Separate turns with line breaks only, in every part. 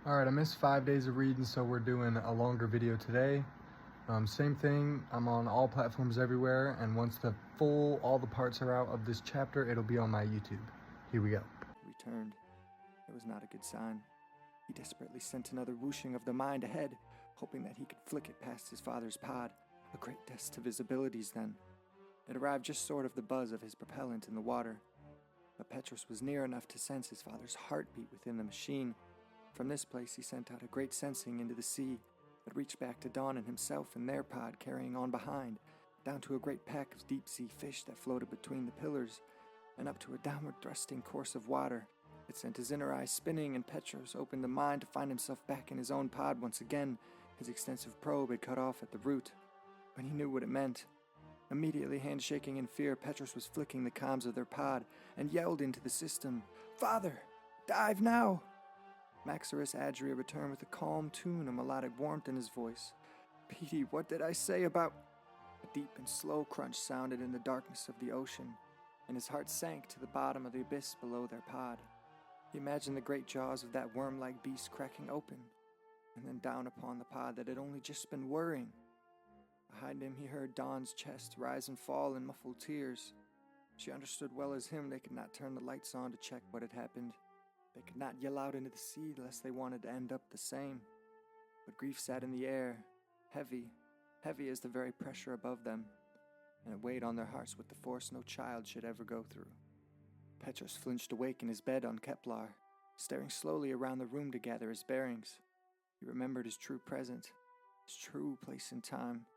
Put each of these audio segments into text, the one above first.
Alright, I missed 5 days of reading, so we're doing a longer video today. Same thing, I'm on all platforms everywhere, and once all the parts are out of this chapter, it'll be on my YouTube. Here we go.
Returned. It was not a good sign. He desperately sent another whooshing of the mind ahead, hoping that he could flick it past his father's pod, a great test of his abilities then. It arrived just short of the buzz of his propellant in the water, but Petrus was near enough to sense his father's heartbeat within the machine. From this place he sent out a great sensing into the sea that reached back to Dawn and himself in their pod carrying on behind, down to a great pack of deep-sea fish that floated between the pillars, and up to a downward-thrusting course of water. It sent his inner eye spinning, and Petros opened the mind to find himself back in his own pod once again. His extensive probe had cut off at the root, but he knew what it meant. Immediately handshaking in fear, Petros was flicking the comms of their pod and yelled into the system, "Father, dive now!" Maximus Adria returned with a calm tune and melodic warmth in his voice. "Petey, what did I say about—" A deep and slow crunch sounded in the darkness of the ocean, and his heart sank to the bottom of the abyss below their pod. He imagined the great jaws of that worm-like beast cracking open, and then down upon the pod that had only just been whirring. Behind him he heard Dawn's chest rise and fall in muffled tears. She understood well as him they could not turn the lights on to check what had happened. They could not yell out into the sea lest they wanted to end up the same. But grief sat in the air, heavy as the very pressure above them, and it weighed on their hearts with the force no child should ever go through. Petros flinched awake in his bed on Kepler, staring slowly around the room to gather his bearings. He remembered his true present, his true place in time.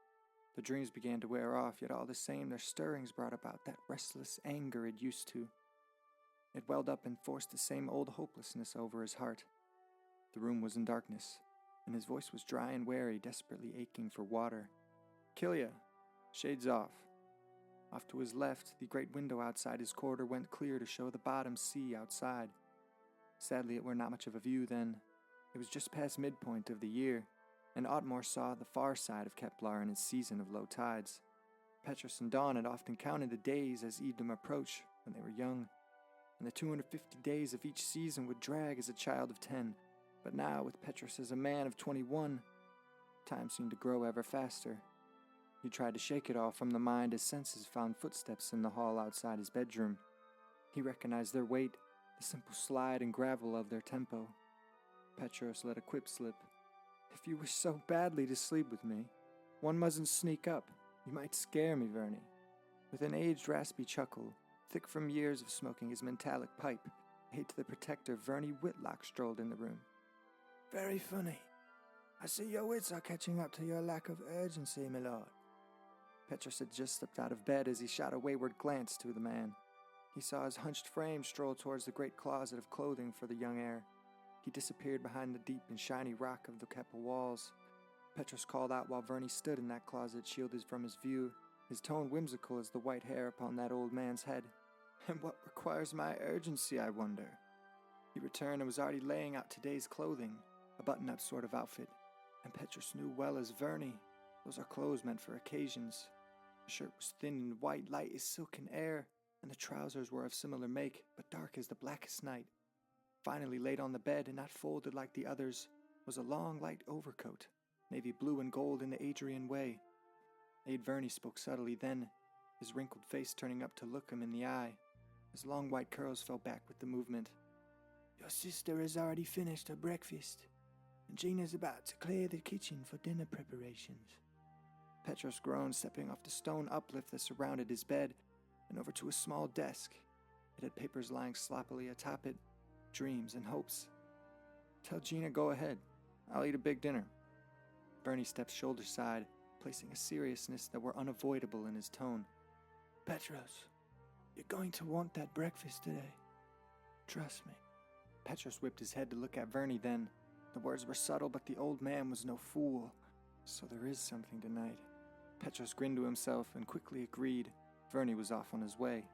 The dreams began to wear off, yet all the same their stirrings brought about that restless anger it used to. It welled up and forced the same old hopelessness over his heart. The room was in darkness, and his voice was dry and weary, desperately aching for water. "Killia, shades off." Off to his left, the great window outside his corridor went clear to show the bottom sea outside. Sadly, it were not much of a view then. It was just past midpoint of the year, and Otmore saw the far side of Kepler in its season of low tides. Petrus and Dawn had often counted the days as Edom approached when they were young, and the 250 days of each season would drag as a child of 10. But now, with Petrus as a man of 21, time seemed to grow ever faster. He tried to shake it all from the mind as senses found footsteps in the hall outside his bedroom. He recognized their weight, the simple slide and gravel of their tempo. Petros let a quip slip. "If you wish so badly to sleep with me, one mustn't sneak up. You might scare me, Verney." With an aged, raspy chuckle, thick from years of smoking his metallic pipe, aid to the protector, Verney Whitlock strolled in the room. "Very funny. I see your wits are catching up to your lack of urgency, my lord." Petrus had just slipped out of bed as he shot a wayward glance to the man. He saw his hunched frame stroll towards the great closet of clothing for the young heir. He disappeared behind the deep and shiny rock of the Keppel walls. Petrus called out while Verney stood in that closet shielded from his view, his tone whimsical as the white hair upon that old man's head. "And what requires my urgency, I wonder?" He returned and was already laying out today's clothing, a button-up sort of outfit, and Petrus knew well as Verney, those are clothes meant for occasions. The shirt was thin and white, light as silken air, and the trousers were of similar make, but dark as the blackest night. Finally laid on the bed, and not folded like the others, was a long, light overcoat, navy blue and gold in the Adrian way. Aide Verney spoke subtly then, his wrinkled face turning up to look him in the eye. His long white curls fell back with the movement. "Your sister has already finished her breakfast, and Gina's about to clear the kitchen for dinner preparations." Petros groaned, stepping off the stone uplift that surrounded his bed, and over to a small desk. It had papers lying sloppily atop it, dreams and hopes. "Tell Gina go ahead. I'll eat a big dinner." Verney stepped shoulder side, placing a seriousness that were unavoidable in his tone. "Petros, you're going to want that breakfast today. Trust me." Petros whipped his head to look at Verney then. The words were subtle, but the old man was no fool. So there is something tonight. Petros grinned to himself and quickly agreed. Verney was off on his way.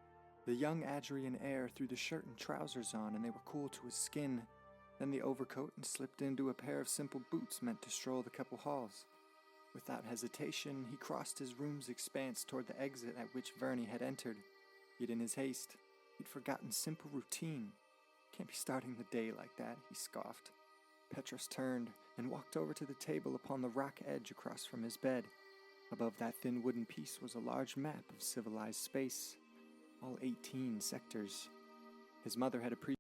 The young Adrian heir threw the shirt and trousers on, and they were cool to his skin. Then the overcoat, and slipped into a pair of simple boots meant to stroll the couple halls. Without hesitation, he crossed his room's expanse toward the exit at which Verney had entered. Yet in his haste, he'd forgotten simple routine. "Can't be starting the day like that," he scoffed. Petros turned and walked over to the table upon the rock edge across from his bed. Above that thin wooden piece was a large map of civilized space, all 18 sectors. His mother had appreciated